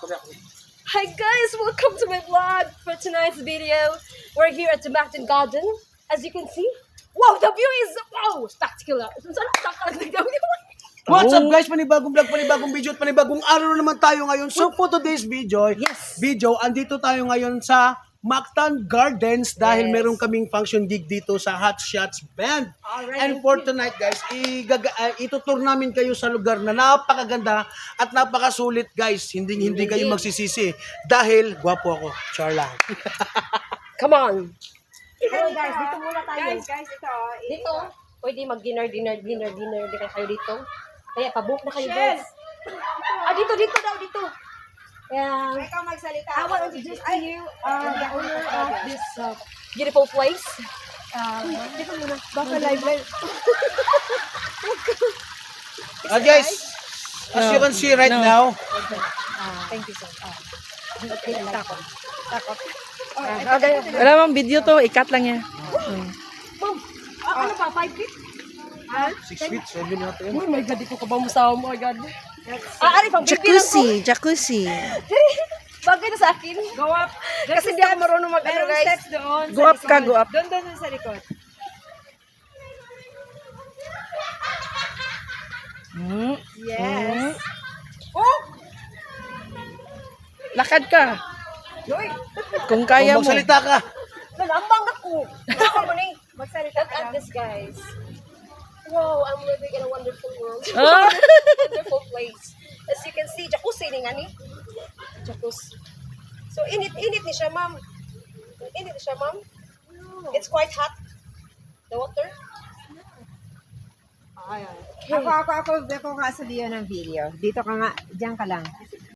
Hi guys, welcome to my vlog for tonight's video. We're here at the Mountain Garden. As you can see, wow, the view is spectacular. What's up guys? Panibagong vlog, panibagong video at panibagong araw naman tayo ngayon. So for today's video, andito tayo ngayon sa Mactan Gardens dahil meron kaming function gig dito sa Hot Shots Band. And for tonight guys, itutur namin kayo sa lugar na napakaganda at napakasulit guys. Hindi kayo magsisisi dahil gwapo ako. Char lang. Come on. Hello guys, dito muna tayo. Guys, ito. Dito, pwede mag-dinner kayo dito. Kaya pabook na kayo guys. Dito daw, dito. Kaya, Ikaw magsalita. I want to introduce to you the owner of this beautiful place. Dito muna. Baka live. Guys, as you can see right now, Thank you so much. Takot. Wala mang video to, ikat lang yan. Ma'am, ano ba? 5 feet? 6 feet, 7 natin. Oh my God, dito ka ba musawa mo? Oh my God. Ari, pang baby lang ko. Jacuzzi. Bagay na sa akin. Go up. Kasi hindi ako marunong mag-ano Merong guys. steps doon. Go up ka, go up. Doon sa likod. Yes. Oh! Lakad ka. Yoy, Kung kaya mo. Magsalita ka. nalambang ako. Ako mo na Magsalita Look ka at lang. this, guys. Wow, I'm living in a wonderful world. Ah. Wonderful place. As you can see, jacuzzi ni nga ni. Jacuzzi. So, init ni siya, ma'am. Init ni siya, ma'am. It's quite hot. The water. Ako nga sabihan ng video. Dito ka nga, diyan ka lang.